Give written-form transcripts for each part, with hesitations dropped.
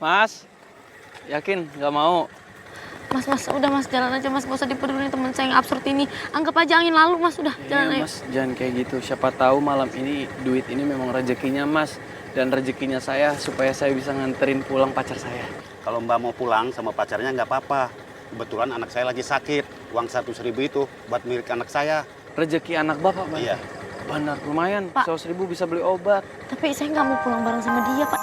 Mas, yakin nggak mau? Mas, udah mas, jalan aja mas. Gak usah dipeduli teman saya yang absurd ini. Anggap aja angin lalu mas, udah jalan aja. Mas, jangan kayak gitu. Siapa tahu malam ini duit ini memang rezekinya Mas. Dan rezekinya saya supaya saya bisa nganterin pulang pacar saya. Kalau Mbak mau pulang sama pacarnya nggak apa-apa. Kebetulan anak saya lagi sakit. Uang 100.000 itu buat milik anak saya. Rezeki anak bapak, Pak? Iya. Benar, lumayan. Pak. 100.000 bisa beli obat. Tapi saya nggak mau pulang bareng sama dia pak.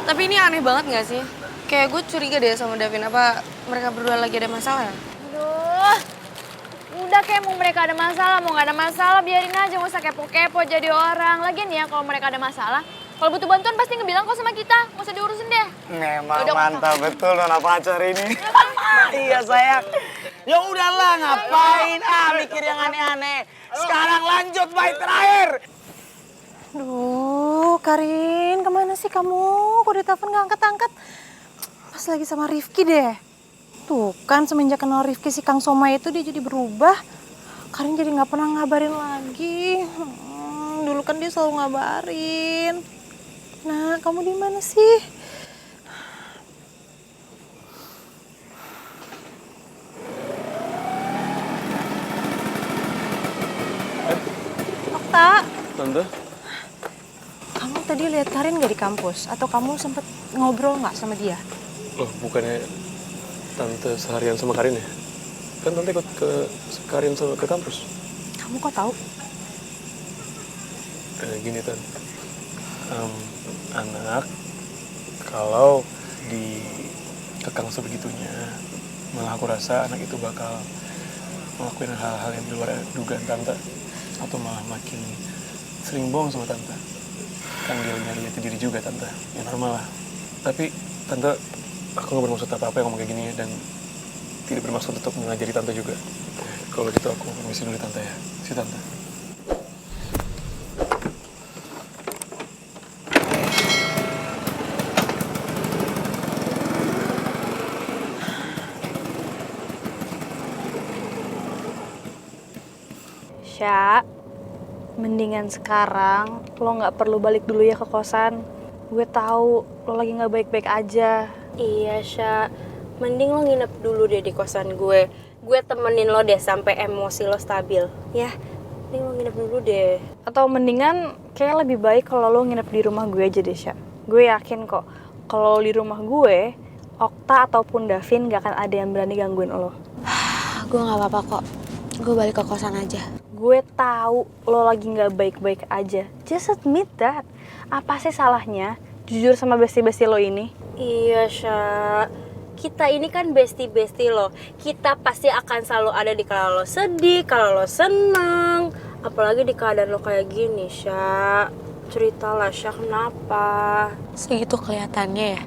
Tapi ini aneh banget gak sih? Kayak gue curiga deh sama Davin, apa mereka berdua lagi ada masalah ya? Aduh, udah kayak mau mereka ada masalah, mau nggak ada masalah biarin aja, nggak usah kepo-kepo jadi orang. Lagian ya kalau mereka ada masalah, kalau butuh bantuan pasti ngebilang kok sama kita, nggak usah diurusin deh. Memang Yaudah, mantap betul nona pacar ini. Iya sayang. Ya udahlah ngapain mikir yang aneh-aneh. Sekarang lanjut bait terakhir. Duh, Karin, kemana sih kamu? Kok ditelepon nggak angkat-angkat? Pas lagi sama Rifki deh. Tuh kan semenjak kenal Rifki si Kang Soma itu dia jadi berubah. Karin jadi nggak pernah ngabarin lagi. Dulu kan dia selalu ngabarin. Nah, kamu di mana sih? Okta. Tante? Kamu tadi lihat Karin nggak di kampus? Atau kamu sempet ngobrol nggak sama dia? Loh, bukannya Tante seharian sama Karin ya? Kan Tante ikut ke Karin sama ke kampus. Kamu kok tahu? Gini, Tan. Anak, kalau dikekang sebegitunya, malah aku rasa anak itu bakal ngelakuin hal-hal yang di luar dugaan Tante. Atau malah makin sering bohong sama Tante. Kan dia nyari jati diri juga, Tante. Ya normal lah. Tapi, Tante, aku nggak bermaksud apa-apa yang ngomong kayak gini ya. Dan tidak bermaksud untuk mengajari Tante juga. Kalau gitu aku permisi dulu, Tante ya. Si Tante. Sya, mendingan sekarang lo nggak perlu balik dulu ya ke kosan. Gue tahu lo lagi nggak baik-baik aja. Iya, Sya. Mending lo nginep dulu deh di kosan gue. Gue temenin lo deh sampai emosi lo stabil. Ya, mending lo nginep dulu deh. Atau mendingan kayak lebih baik kalau lo nginep di rumah gue aja deh, Sya. Gue yakin kok kalau di rumah gue, Okta ataupun Davin gak akan ada yang berani gangguin lo. Gue nggak apa-apa kok. Gue balik ke kosan aja. Gue tahu lo lagi nggak baik-baik aja. Just admit that. Apa sih salahnya jujur sama bestie-bestie lo ini? Iya, Sya. Kita ini kan bestie-bestie lo. Kita pasti akan selalu ada di kalau lo sedih, kalau lo seneng. Apalagi di keadaan lo kayak gini, Sya. Ceritalah, Sya, kenapa? Segitu kelihatannya ya.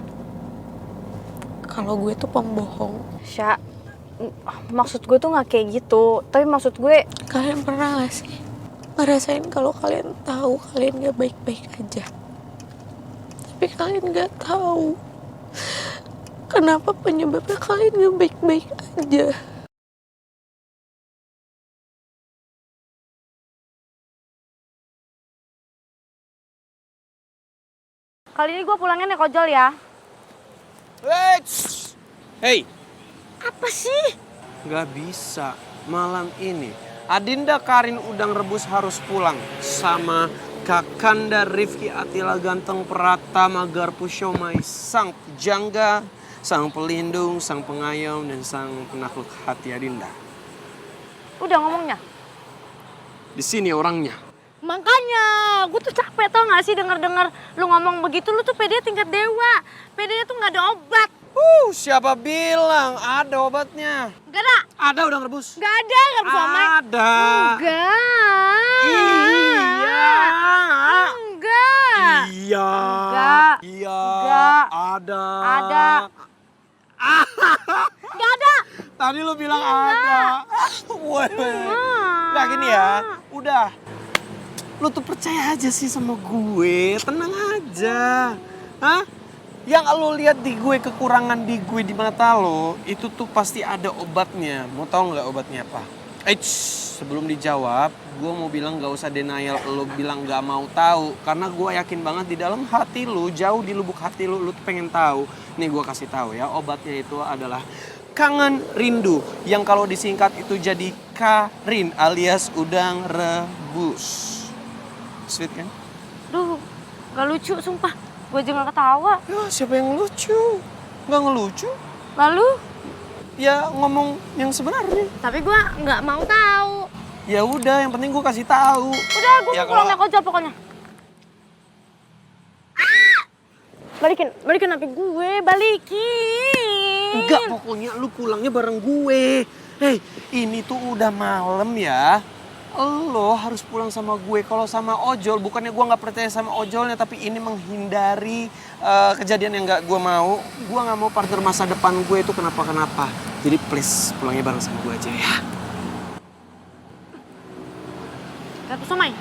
Kalau gue tuh pembohong. Sya, maksud gue tuh nggak kayak gitu. Tapi maksud gue, Kalian pernah gak sih ngerasain kalau kalian tahu kalian gak baik-baik aja? Tapi kalian gak tahu kenapa penyebabnya kalian gak baik-baik aja. kali ini gue pulangnya naik ojol ya. Hey, Apa sih? nggak bisa. Malam ini, Adinda Karin Udang Rebus harus pulang sama Kakanda Rifki Atila Ganteng Pratama Garpu Syomai, sang pujangga, sang pelindung, sang pengayom, dan sang penakluk hati Adinda. Udah ngomongnya. Di sini orangnya. Makanya, gue tuh capek tau gak sih denger-denger lu ngomong begitu. Lu tuh pede tingkat dewa. Pedenya tuh gak ada obat. Siapa bilang ada obatnya? Gak ada. Ada udang rebus. Gak ada, gak bisa main. Ada. Enggak. Iya. Enggak. Iya. Enggak. Iya. Enggak. Ada. Ada. Gak ada. Tadi lu bilang ada. Woi. Nah gini ya, udah. Lu tuh percaya aja sih sama gue, tenang aja. Hah? Yang lo lihat di gue, kekurangan di gue di mata lo, itu tuh pasti ada obatnya. Mau tau nggak obatnya apa? Sebelum dijawab, gue mau bilang gak usah denial. Lo bilang gak mau tahu, karena gue yakin banget di dalam hati lo, jauh di lubuk hati lo tuh pengen tahu. Nih gue kasih tahu ya, obatnya itu adalah kangen rindu, yang kalau disingkat itu jadi Karin alias udang rebus. Sweet kan? Duh, gak lucu sumpah. Gue aja gak ketawa. Ya siapa yang lucu? Gak ngelucu? Lalu? Ya ngomong yang sebenarnya. Tapi gue gak mau tahu. Ya udah, yang penting gue kasih tahu. Udah, gue Ya, mau pulang naik ojol pokoknya. Balikin HP gue, balikin. Enggak, pokoknya lu pulangnya bareng gue. Hei, ini tuh udah malam ya. Lo harus pulang sama gue. Kalau sama ojol, bukannya gue nggak percaya sama ojolnya, tapi ini menghindari kejadian yang nggak gue mau. Gue nggak mau partner masa depan gue itu kenapa-kenapa. Jadi please, pulangnya bareng sama gue aja ya. Gak tuh Somai,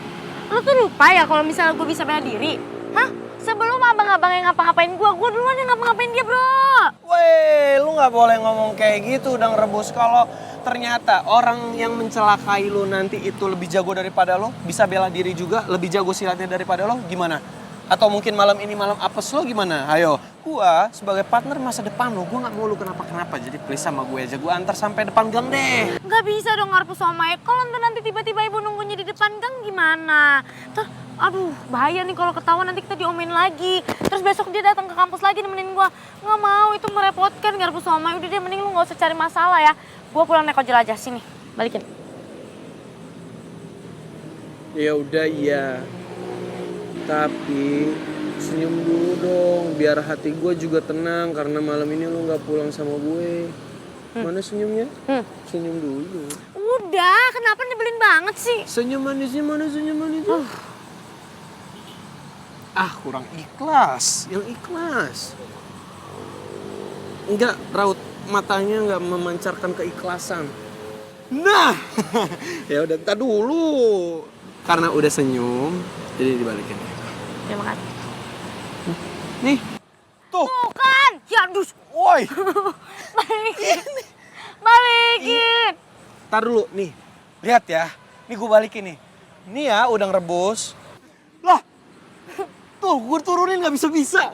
lo tuh lupa ya kalau misalnya gue bisa bela diri? Hah? Sebelum abang-abang yang ngapa-ngapain gue duluan yang ngapa-ngapain dia bro. Weh, lu nggak boleh ngomong kayak gitu, udang rebus. Kalau ternyata orang yang mencelakai lu nanti itu lebih jago daripada lo, bisa bela diri juga, lebih jago silatnya daripada lo, gimana? Atau mungkin malam ini malam apes lo gimana? Ayo, gua sebagai partner masa depan lo, gua nggak mau lu kenapa-kenapa. Jadi please sama gue aja, gua antar sampai depan gang deh. Gak bisa dong ngarpu Somai, kalau nanti tiba-tiba ibu nunggunya di depan gang gimana? Aduh bahaya nih kalau ketahuan nanti kita diomelin lagi. Terus besok dia datang ke kampus lagi nemenin gua. Nggak mau, itu merepotkan ngarpu Somai. Udah deh mending lu nggak usah cari masalah ya. Gua pulang naik ojol aja, sini balikin. Ya udah iya. Tapi senyum dulu dong, biar hati gue juga tenang karena malam ini lu nggak pulang sama gue. Mana senyumnya? Senyum dulu. Udah, kenapa nyebelin banget sih? Senyum manisnya mana senyum manisnya? Kurang ikhlas, yang ikhlas. Enggak, raut matanya nggak memancarkan keikhlasan. Nah, ya udah entar dulu. Karena udah senyum, jadi dibalikin. Terima kasih. Nih, tuh. Tuh kan, ya aduh. Woi. Balikin. Ntar dulu, nih. Lihat ya, nih gue balikin nih. Nih ya, udang rebus. Lah, tuh gue turunin gak bisa-bisa.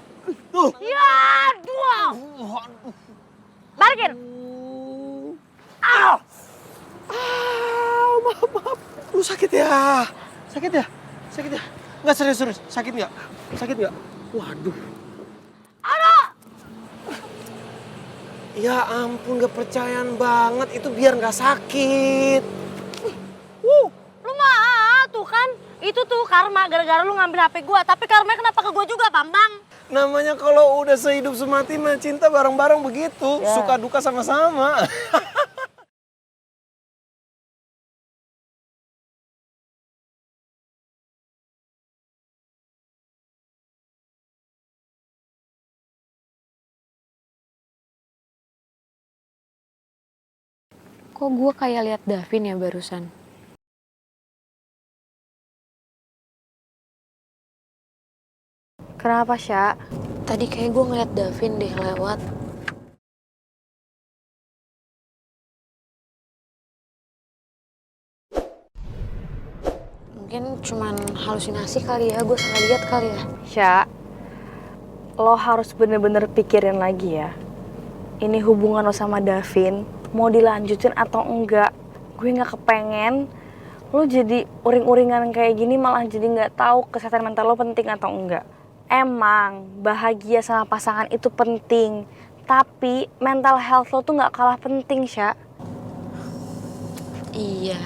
Tuh. Ya aduh. Balikin. Maaf. Lu sakit ya? Sakit ya? Nggak serius. Sakit nggak? Waduh. Aduh. Ya ampun, gak percayaan banget. Itu biar nggak sakit. Lu mah tuh kan. Itu tuh karma gara-gara lu ngambil HP gua. Tapi karma kenapa ke gua juga, Bambang? Namanya kalau udah sehidup semati mah cinta bareng-bareng begitu. Ya. Suka duka sama-sama. Kok gue kayak lihat Davin ya barusan? Kenapa, Sya? Tadi kayak gue ngeliat Davin deh lewat. Mungkin cuman halusinasi kali ya, gue salah lihat kali ya. Sya, lo harus bener-bener pikirin lagi ya. Ini hubungan lo sama Davin, mau dilanjutin atau enggak. Gue gak kepengen lo jadi uring-uringan kayak gini malah jadi gak tahu kesehatan mental lo penting atau enggak. Emang bahagia sama pasangan itu penting, tapi mental health lo tuh gak kalah penting, Sya. Iya.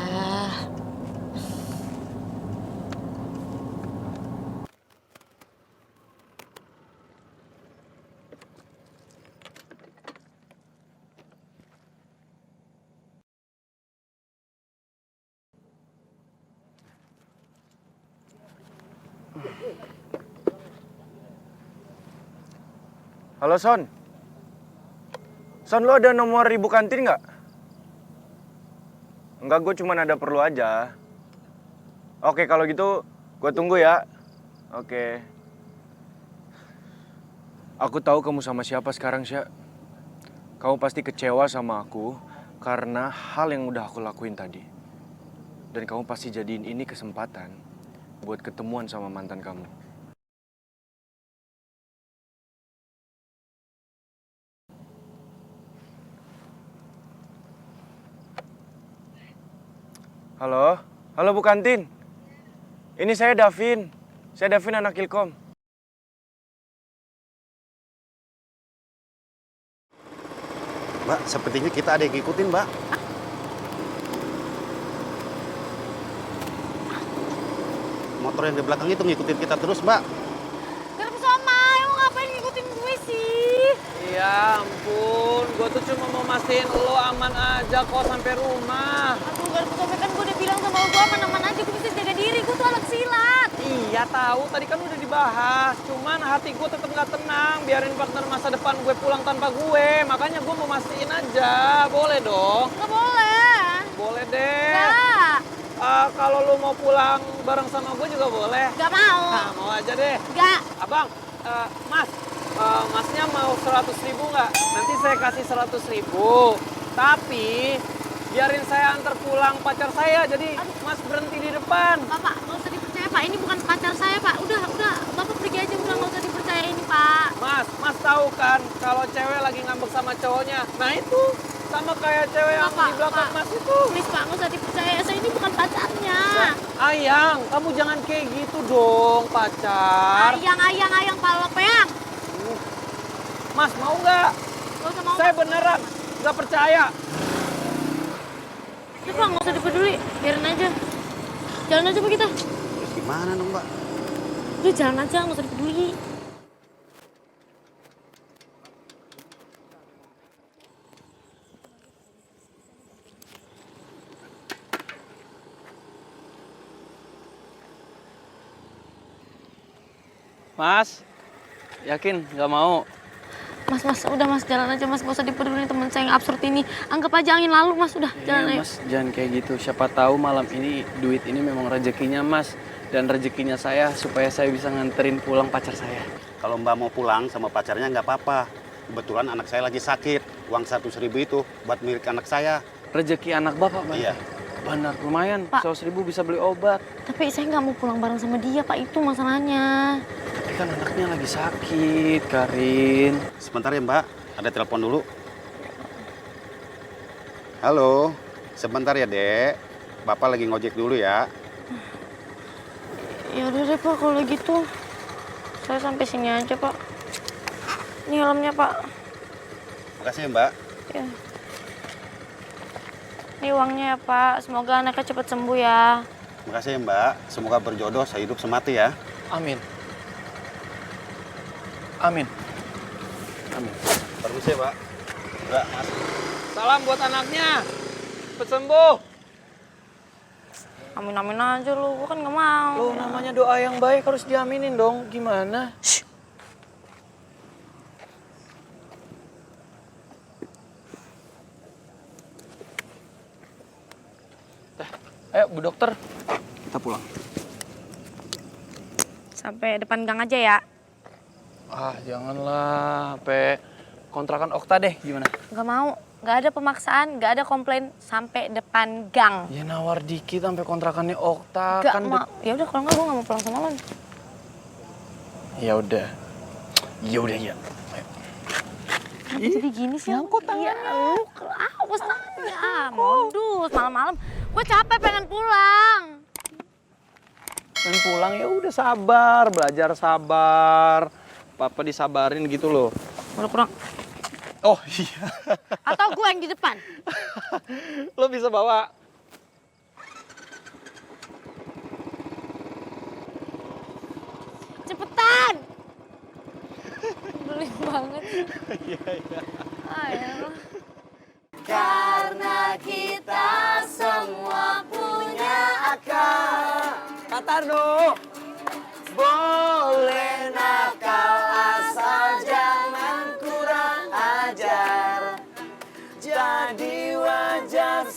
Halo Son. Son, lo ada nomor ibu kantin nggak? Enggak, gue cuma ada perlu aja. Oke, kalau gitu gue tunggu ya. Oke. Aku tahu kamu sama siapa sekarang, Sya. Kamu pasti kecewa sama aku karena hal yang udah aku lakuin tadi. Dan kamu pasti jadiin ini kesempatan buat ketemuan sama mantan kamu. Halo? Halo Bu Kantin. Ini saya Davin. Saya Davin anak Ilkom. Mbak, sepertinya kita ada yang ngikutin, Mbak. Motor yang di belakang itu ngikutin kita terus, Mbak. Garpu Somai, lo ngapain ngikutin gue sih? Ya ampun, gue tuh cuma mau mastiin lo aman aja kok sampai rumah. Aduh, Garpu Somai kan gue udah bilang sama lo gue aman-aman aja, gue bisa jaga diri, gue tuh anak silat. Iya tahu, tadi kan udah dibahas. Cuman hati gue tetap nggak tenang. Biarin partner masa depan gue pulang tanpa gue. Makanya gue mau mastiin aja. Boleh dong? Gak boleh. Boleh deh. Gak. Kalau lo mau pulang bareng sama gue juga boleh. Gak mau. Nah, mau aja deh. Gak. Abang, Mas, Masnya mau 100.000 nggak? Nanti saya kasih 100.000. Tapi biarin saya antar pulang pacar saya. Jadi Mas berhenti di depan. Bapak, gak usah dipercaya Pak, ini bukan pacar saya Pak. Udah, Bapak pergi aja, udah gak usah dipercaya ini Pak. Mas tahu kan kalau cewek lagi ngambek sama cowoknya. Nah itu sama kayak cewek yang Bapak, di belakang Pak. Mas itu. Please Pak, gak usah dipercaya, saya ini bukan pacarnya. Ayang, kamu jangan kayak gitu dong, pacar. Ayang, Pak Lopeang. Mas mau nggak? Gak usah mau. Saya beneran nggak percaya. Udah Pak, gak usah dipeduli, biarin aja. Jalan aja Pak kita. Terus gimana dong, Mbak? Udah jalan aja, gak usah dipeduli. Mas, yakin nggak mau? Mas, udah Mas, jalan aja Mas, gak usah dipeduli teman saya yang absurd ini. Anggap aja angin lalu Mas, udah jalan aja. Mas, jangan kayak gitu. Siapa tahu malam ini duit ini memang rezekinya Mas. Dan rezekinya saya supaya saya bisa nganterin pulang pacar saya. Kalau Mbak mau pulang sama pacarnya nggak apa-apa. Kebetulan anak saya lagi sakit. Uang 100.000 itu buat milik anak saya. Rezeki anak bapak, Pak? Iya. Benar, lumayan. Pak. 100.000 bisa beli obat. Tapi saya nggak mau pulang bareng sama dia Pak, itu masalahnya. Tapi kan anaknya lagi sakit, Karin. Sebentar ya, Mbak. Ada telepon dulu. Halo. Sebentar ya, Dek. Bapak lagi ngojek dulu ya. Ya udah deh Pak, kalau gitu saya sampai sini aja Pak. Ini helmnya Pak. Makasih ya, Mbak. Ya. Ini uangnya ya Pak. Semoga anaknya cepat sembuh ya. Makasih ya, Mbak. Semoga berjodoh sehidup semati ya. Amin. Amin. Amin. Permisi ya, Pak. Enggak, Mas. Salam buat anaknya. Cepet sembuh. Amin aja lu, gua kan nggak mau. Lo namanya doa yang baik harus diaminin dong. Gimana? Ayo, Bu Dokter. Kita pulang. Sampai depan gang aja ya. Ah, janganlah. Sampai kontrakan Okta deh. Gimana? Nggak mau. Nggak ada pemaksaan, nggak ada komplain sampai depan gang. Ya nawar dikit sampai kontrakannya Okta. Nggak Kan mau. Ya udah kalau nggak gue nggak mau pulang sama lo. Ya udah. Ya udah ya. Kenapa jadi gini sih? Nyangkut tangannya. Iya, lu awas tangannya. Modus malam-malam. Gue capek pengen pulang. Dan pulang ya udah sabar, belajar sabar. Papa disabarin gitu loh. Udah kurang. Oh iya. Atau gue yang di depan. Lo bisa bawa. Cepetan. Beli banget. Iya, iya. Ayo. Karena kita semua punya akal. Katarno. Boleh nakal asal jangan kurang ajar. Jadi wajar